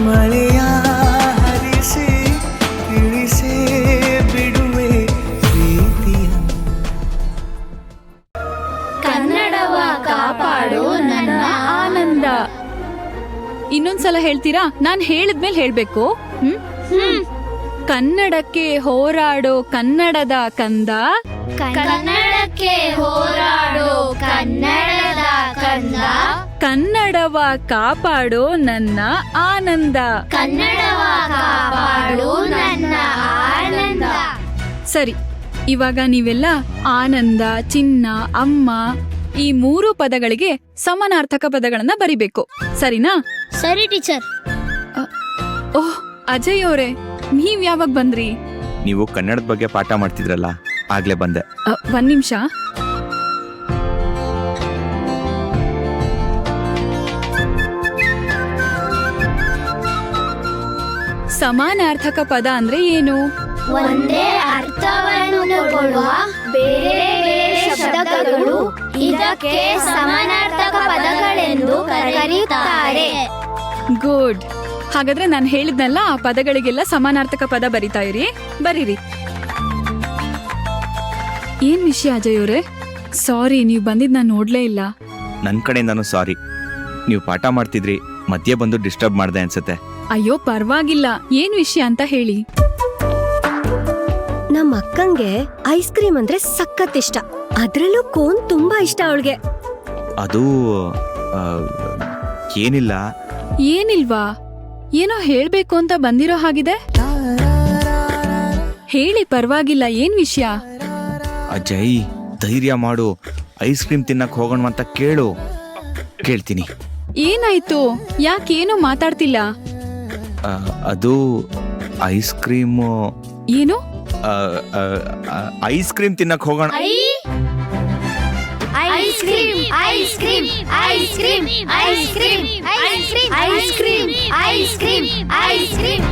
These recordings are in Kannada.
ಮಳೆಯ ಹರಿಸಿ ತಿಳಿಸೇ ಬಿಡುವೆ ಪ್ರೀತಿಯ. ಕನ್ನಡವ ಕಾಪಾಡು ನನ್ನ ಆನಂದ. ಇನ್ನೊಂದ್ಸಲ ಹೇಳ್ತೀರಾ? ನಾನ್ ಹೇಳಿದ್ಮೇಲೆ ಹೇಳ್ಬೇಕು. ಕನ್ನಡಕ್ಕೆ ಹೋರಾಡೋ ಕನ್ನಡದ ಕಂದ, ಕನ್ನಡಕ್ಕೆ ಹೋರಾಡೋ ಕನ್ನಡದ ಕಂದ, ಕನ್ನಡವ ಕಾಪಾಡೋ ನನ್ನ ಆನಂದ. ಕನ್ನಡವ ಕಾಪಾಡು ನನ್ನ ಆನಂದ. ಸರಿ, ಇವಾಗ ನೀವೆಲ್ಲ ಆನಂದ, ಚಿನ್ನ, ಅಮ್ಮ ಈ 3 ಪದಗಳಿಗೆ ಸಮಾನಾರ್ಥಕ ಪದಗಳನ್ನ ಬರಿಬೇಕು. ಸರಿನಾ? ಸರಿ ಟೀಚರ್. ಓಹ್ ಅಜಯ್ ಅವರೇ, ನೀವ್ ಯಾವಾಗ ಬಂದ್ರಿ? ನೀವು ಕನ್ನಡದ ಬಗ್ಗೆ ಪಾಠ ಮಾಡ್ತಿದ್ರಲ್ಲ, ಆಗ್ಲೇ ಬಂದೆ. 1 ನಿಮಿಷ. ಸಮಾನಾರ್ಥಕ ಪದ ಅಂದ್ರೆ ಏನು? ಒಂದೇ ಅರ್ಥವನ್ನು ಕೊಡುವ ಬೇರೆ ಬೇರೆ ಶಬ್ದಗಳು ಇದಕ್ಕೆ ಸಮಾನಾರ್ಥಕ ಪದಗಳೆಂದು ಕರೆಯುತ್ತಾರೆ. ಗುಡ್. ಹಾಗಾದ್ರೆ ನಾನು ಹೇಳಿದ್ನಲ್ಲ, ಆ ಪದಗಳಿಗೆಲ್ಲ ಸಮಾನಾರ್ಥಕ ಪದ ಬರಿತಾ ಇರಿ. ಬರೀರಿ. ಏನ್ ವಿಷಯ ಅಜಯ್ ಅವರೇ? ಸಾರಿ, ನೀವು ಬಂದಿದ್ ನಾನು ನೋಡ್ಲೇ ಇಲ್ಲ. ನನ್ನ ಕಡೆಯಿಂದಾನು ಸಾರಿ. ನೀವು ಪಾಠ ಮಾಡ್ತಿದ್ರಿ, ಮಧ್ಯೆ ಬಂದು ಡಿಸ್ಟರ್ಬ್ ಮಾಡ್ದೆ ಅನ್ಸುತ್ತೆ. ಅಯ್ಯೋ ಪರವಾಗಿಲ್ಲ. ಏನ್ ವಿಷಯ ಅಂತ ಹೇಳಿ. ನಮ್ಮ ಅಕ್ಕಂಗೆ ಐಸ್ ಕ್ರೀಮ್ ಅಂದ್ರೆ ಸಖತ್ ಇಷ್ಟ. ಅದ್ರಲ್ಲೂ ಕೋನ್ ತುಂಬಾ ಇಷ್ಟ ಅವಳಿಗೆ. ಅದು ಏನಿಲ್ಲ. ಏನಿಲ್ವಾ? ಏನೋ ಹೇಳ್ಬೇಕು ಅಂತ ಬಂದಿರೋ ಹಾಗಿದೆ. ಹೇಳಿ, ಪರವಾಗಿಲ್ಲ. ಏನ್ ವಿಷಯ? ಅಜಯ್, ಧೈರ್ಯ ಮಾಡು. ಐಸ್ ಕ್ರೀಮ್ ತಿನ್ನಕ್ ಹೋಗೋಣ ಅಂತ ಕೇಳು. ಕೇಳ್ತೀನಿ. ಏನಾಯ್ತು? ಯಾಕೇನು ಮಾತಾಡ್ತಿಲ್ಲ? ಅದು ಐಸ್ ಕ್ರೀಮ್. ಏನು? ಐಸ್ ಕ್ರೀಮ್ ತಿನ್ನಕ್ ಹೋಗೋಣ. Ice cream, ice cream, ice cream, ice cream, ice cream, ice cream, ice cream, ice cream.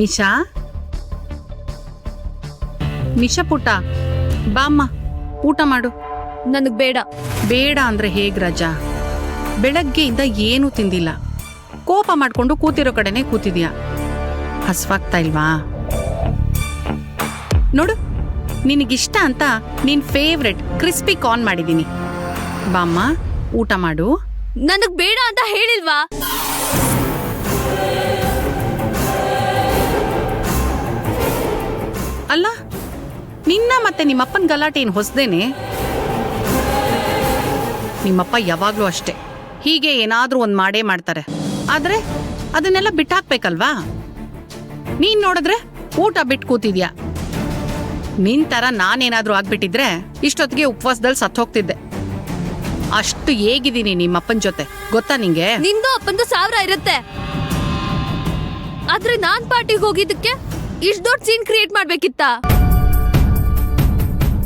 Nisha, Nisha ಪುಟ್ಟ, ಬಾಮ್ಮ ಊಟ ಮಾಡು. ನನಗ್ ಬೇಡ. ಬೇಡ ಅಂದ್ರೆ ಹೇಗ್ ರಜಾ? ಬೆಳಗ್ಗೆಯಿಂದ ಏನೂ ತಿಂದಿಲ್ಲ, ಕೋಪ ಮಾಡ್ಕೊಂಡು ಕೂತಿರೋ ಕಡೆನೆ ಕೂತಿದ್ಯಾ. ಹಸ್ವಾಗ್ತಾ ಇಲ್ವಾ? ನೋಡು, ನಿನಗಿಷ್ಟ ಅಂತ ನಿನ್ ಫೇವ್ರೆಟ್ ಕ್ರಿಸ್ಪಿ ಕಾರ್ನ್ ಮಾಡಿದೀನಿ. ಬಾಮ್ಮ ಊಟ ಮಾಡು. ನನಗ್ ಬೇಡ ಅಂತ ಹೇಳಿಲ್ವಾ? ಅಲ್ಲ, ನಿನ್ನ ಮತ್ತೆ ನಿಮ್ಮಪ್ಪನ ಗಲಾಟೆ ಏನು ಹೊಸದೇನೆ? ನಿಮ್ಮಪ್ಪ ಯಾವಾಗ್ಲೂ ಅಷ್ಟೇ, ಹೀಗೆ ಏನಾದ್ರೂ ಒಂದ್ ಮಾಡೇ ಮಾಡ್ತಾರೆ. ಆದ್ರೆ ಅದನ್ನೆಲ್ಲ ಬಿಟ್ಟಾಕ್ಬೇಕಲ್ವಾ? ನೀನ್ ನೋಡಿದ್ರೆ ಊಟ ಬಿಟ್ಟು ಕೂತಿದ್ಯಾ. ನಿನ್ ತರ ನಾನೇನಾದ್ರೂ ಆಗ್ಬಿಟ್ಟಿದ್ರೆ ಇಷ್ಟೊತ್ತಿಗೆ ಉಪವಾಸದಲ್ಲಿ ಸತ್ತೋಗ್ತಿದ್ದೆ. ಅಷ್ಟು ಹೇಗಿದ್ದೀನಿ ನಿಮ್ಮಪ್ಪನ ಜೊತೆ, ಗೊತ್ತಾ ನಿಂಗೆ? ನಿಂದು ಅಪ್ಪಂದು 1000 ಇರುತ್ತೆ. ಆದ್ರೆ ನಾನ್ ಪಾರ್ಟಿಗೆ ಹೋಗಿದ್ದಕ್ಕೆ ಇಷ್ಟು ದೊಡ್ಡ ಸೀನ್ ಕ್ರಿಯೇಟ್ ಮಾಡ್ಬೇಕಿತ್ತ?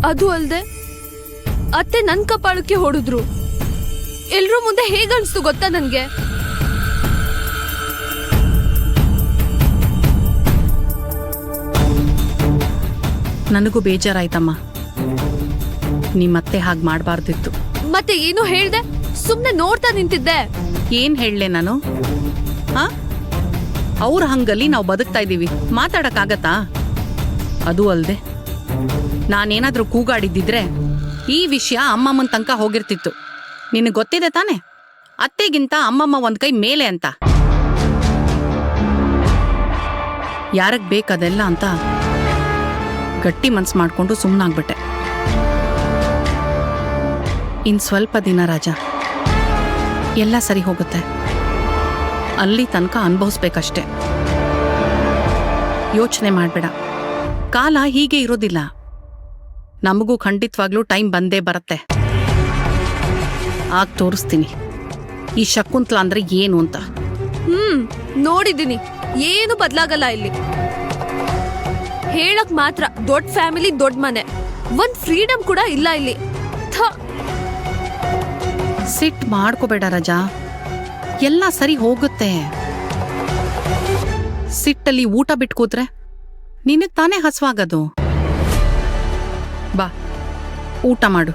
ಅದು ಅಲ್ದೆ ಅತ್ತೆ ನನ್ ಕಪಾಳಕ್ಕೆ ಹೊಡೆದ್ರು. ಎಲ್ರೂ ಮುಂದೆ ಹೇಗನ್ಸ್ತು ಗೊತ್ತಾ ನನ್ಗೆ? ನನಗೂ ಬೇಜಾರಾಯ್ತಮ್ಮ. ನಿಮ್ಮತ್ತೆ ಹಾಗೆ ಮಾಡಬಾರ್ದಿತ್ತು. ಮತ್ತೆ ಏನು ಹೇಳ್ದೆ? ಸುಮ್ನೆ ನೋಡ್ತಾ ನಿಂತಿದ್ದೆ. ಏನ್ ಹೇಳಲೆ ನಾನು? ಅವ್ರ ಹಂಗಲ್ಲಿ ನಾವು ಬದುಕ್ತಾ ಇದೀವಿ, ಮಾತಾಡಕ್ಕಾಗತ್ತಾ? ಅದು ಅಲ್ದೆ ನಾನೇನಾದ್ರೂ ಕೂಗಾಡಿದ್ದಿದ್ರೆ ಈ ವಿಷಯ ಅಮ್ಮಮ್ಮನ ತನಕ ಹೋಗಿರ್ತಿತ್ತು. ನಿನಗೆ ಗೊತ್ತಿದೆ ತಾನೆ, ಅತ್ತೆಗಿಂತ ಅಮ್ಮಮ್ಮ ಒಂದ್ ಕೈ ಮೇಲೆ ಅಂತ. ಯಾರಕ್ ಬೇಕದೆಲ್ಲ ಅಂತ ಗಟ್ಟಿ ಮನ್ಸು ಮಾಡ್ಕೊಂಡು ಸುಮ್ಮನಾಗ್ಬಿಟ್ಟೆ. ಇನ್ ಸ್ವಲ್ಪ ದಿನ ರಾಜ, ಎಲ್ಲ ಸರಿ ಹೋಗುತ್ತೆ. ಅಲ್ಲಿ ತನಕ ಅನುಭವಿಸ್ಬೇಕಷ್ಟೆ. ಯೋಚನೆ ಮಾಡ್ಬೇಡ, ಕಾಲ ಹೀಗೆ ಇರೋದಿಲ್ಲ. ನಮಗೂ ಖಂಡಿತವಾಗ್ಲೂ ಟೈಮ್ ಬಂದೇ ಬರುತ್ತೆ. ಆಗ ತೋರಿಸ್ತೀನಿ ಈ ಶಕುಂತಲಾ ಅಂದ್ರೆ ಏನು ಅಂತ. ನೋಡಿದ್ದೀನಿ, ಏನು ಬದಲಾಗಲ್ಲ ಇಲ್ಲಿ. ಹೇಳಕ್ ಮಾತ್ರ ದೊಡ್ಡ ಫ್ಯಾಮಿಲಿ, ದೊಡ್ಡ ಮನೆ, ಒಂದ್ ಫ್ರೀಡಮ್ ಕೂಡ ಇಲ್ಲ ಇಲ್ಲಿ. ಸಿಟ್ ಮಾಡ್ಕೋಬೇಡ ರಜಾ, ಎಲ್ಲ ಸರಿ ಹೋಗುತ್ತೆ. ಸಿಟ್ಟಲ್ಲಿ ಊಟ ಬಿಟ್ಟು ಕೂತ್ರೆ ನಿನಗ್ ತಾನೇ ಹಸುವಾಗದು. ಬಾ ಊಟ ಮಾಡು.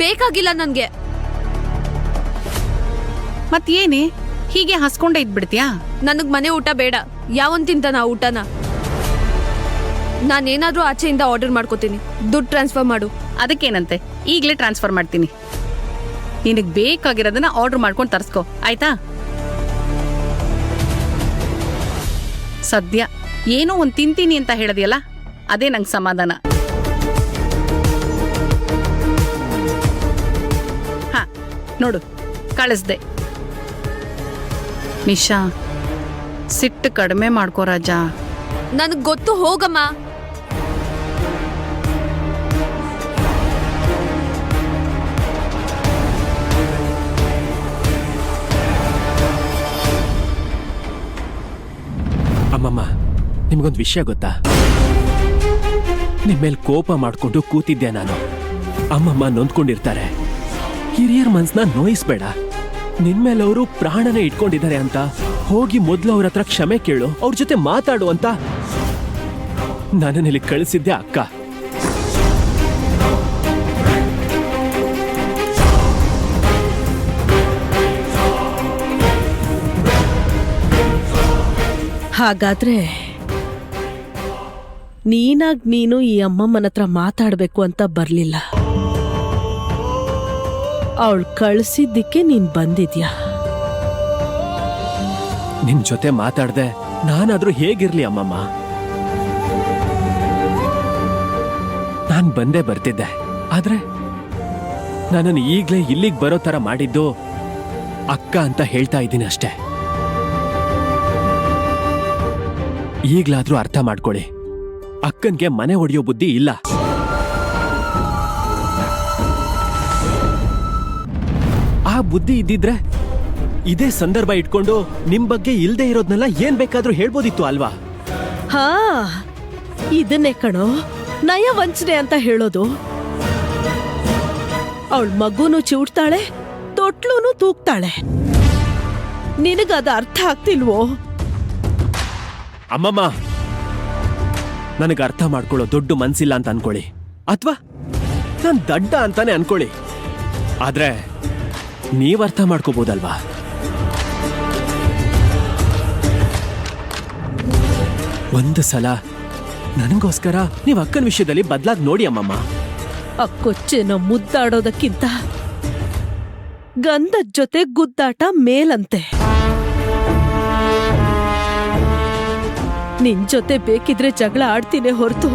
ಬೇಕಾಗಿಲ್ಲ ನನ್ಗೆ. ಮತ್ತೇನೇ ಹೀಗೆ ಹಸ್ಕೊಂಡೇ ಇದ್ಬಿಡ್ತೀಯಾ? ನನಗ್ ಮನೆ ಊಟ ಬೇಡ. ಯಾವನ್ ತಿಂತಾನ ಆ ಊಟನ? ನಾನೇನಾದ್ರೂ ಆಚೆಯಿಂದ ಆರ್ಡರ್ ಮಾಡ್ಕೋತೀನಿ. ದುಡ್ಡು ಟ್ರಾನ್ಸ್ಫರ್ ಮಾಡು. ಅದಕ್ಕೇನಂತೆ, ಈಗಲೇ ಟ್ರಾನ್ಸ್ಫರ್ ಮಾಡ್ತೀನಿ. ನಿನಗ್ ಬೇಕಾಗಿರೋದನ್ನ ಆರ್ಡರ್ ಮಾಡ್ಕೊಂಡು ತರ್ಸ್ಕೊ, ಆಯ್ತಾ? ಸದ್ಯ ಏನೋ ಒಂದ್ ತಿಂತೀನಿ ಅಂತ ಹೇಳದಿಯಲ್ಲ, ಅದೇ ನಂಗೆ ಸಮಾಧಾನ. ಹಾ ನೋಡು, ಕಳಿಸ್ದೆ. ನಿಶಾ, ಸಿಟ್ಟು ಕಡಿಮೆ ಮಾಡ್ಕೋ ರಾಜ. ನನಗ್ ಗೊತ್ತು, ಹೋಗಮ್ಮ. ಅಮ್ಮಮ್ಮ, ನಿಮ್ಗೊಂದು ವಿಷಯ ಗೊತ್ತಾ? ನಿಮ್ಮೇಲೆ ಕೋಪ ಮಾಡ್ಕೊಂಡು ಕೂತಿದ್ದೆ ನಾನು. ಅಮ್ಮಮ್ಮ ನೊಂದ್ಕೊಂಡಿರ್ತಾರೆ. ಹಿರಿಯರ ಮನ್ಸನ್ನ ನೋಯಿಸ್ಬೇಡ. ನಿನ್ಮೇಲೆ ಅವರು ಪ್ರಾಣನೇ ಇಟ್ಕೊಂಡಿದ್ದಾರೆ ಅಂತ ಹೋಗಿ ಮೊದಲು ಅವ್ರ ಹತ್ರ ಕ್ಷಮೆ ಕೇಳು, ಅವ್ರ ಜೊತೆ ಮಾತಾಡು ಅಂತ ನನ್ನನ್ನಿಲ್ಲಿ ಕಳಿಸಿದ್ದೆ ಅಕ್ಕ. ಹಾಗಾದ್ರೆ ನೀನಾಗ್ ನೀನು ಈ ಅಮ್ಮಮ್ಮನ ಹತ್ರ ಮಾತಾಡ್ಬೇಕು ಅಂತ ಬರ್ಲಿಲ್ಲ. ಅವಳು ಕಳ್ಸಿದ್ದಕ್ಕೆ ನೀನ್ ಬಂದಿದ್ಯಾ? ನಿಮ್ ಜೊತೆ ಮಾತಾಡ್ದೆ ನಾನಾದ್ರೂ ಹೇಗಿರ್ಲಿ ಅಮ್ಮಮ್ಮ? ನಾನ್ ಬಂದೇ ಬರ್ತಿದ್ದೆ. ಆದ್ರೆ ನನ್ನನ್ನು ಈಗ್ಲೇ ಇಲ್ಲಿಗೆ ಬರೋ ತರ ಮಾಡಿದ್ದು ಅಕ್ಕ ಅಂತ ಹೇಳ್ತಾ ಇದ್ದೀನಿ ಅಷ್ಟೇ. ಈಗ್ಲಾದ್ರೂ ಅರ್ಥ ಮಾಡ್ಕೊಳ್ಳಿ, ಅಕ್ಕನ್ಗೆ ಮನೆ ಒಡೆಯೋ ಬುದ್ಧಿ ಇಲ್ಲ. ಆ ಬುದ್ಧಿ ಇದ್ದಿದ್ರೆ ಇದೇ ಸಂದರ್ಭ ಇಟ್ಕೊಂಡು ನಿಮ್ ಬಗ್ಗೆ ಇಲ್ದೇ ಇರೋದ್ನೆಲ್ಲ ಏನ್ ಬೇಕಾದ್ರೂ ಹೇಳ್ಬೋದಿತ್ತು ಅಲ್ವಾ? ಹಾ, ಇದನ್ನೇ ಕಣೋ ನಯ ವಂಚನೆ ಅಂತ ಹೇಳೋದು. ಅವಳ ಮಗುನು ಚಿವುಟ್ತಾಳೆ, ತೊಟ್ಲೂನು ತೂಗ್ತಾಳೆ. ನಿನಗದ ಅರ್ಥ ಆಗ್ತಿಲ್ವೋ? ಅಮ್ಮಮ್ಮ, ನನಗೆ ಅರ್ಥ ಮಾಡ್ಕೊಳ್ಳೋ ದೊಡ್ಡ ಮನ್ಸಿಲ್ಲ ಅಂತ ಅನ್ಕೊಳ್ಳಿ, ಅಥವಾ ನಾನ್ ದಡ್ಡ ಅಂತಾನೆ ಅನ್ಕೊಳ್ಳಿ. ಆದ್ರೆ ನೀವ್ ಅರ್ಥ ಮಾಡ್ಕೋಬಹುದಲ್ವಾ? ಒಂದು ಸಲ ನನಗೋಸ್ಕರ ನೀವ್ ಅಕ್ಕನ ವಿಷಯದಲ್ಲಿ ಬದ್ಲಾಗ್ ನೋಡಿ ಅಮ್ಮಮ್ಮ. ಆ ಕೊಚ್ಚೆನ ಮುದ್ದಾಡೋದಕ್ಕಿಂತ ಗಂಧದ ಜೊತೆ ಗುದ್ದಾಟ ಮೇಲಂತೆ. ನಿನ್ ಜೊತೆ ಬೇಕಿದ್ರೆ ಜಗಳ ಆಡ್ತೀನಿ ಹೊರತು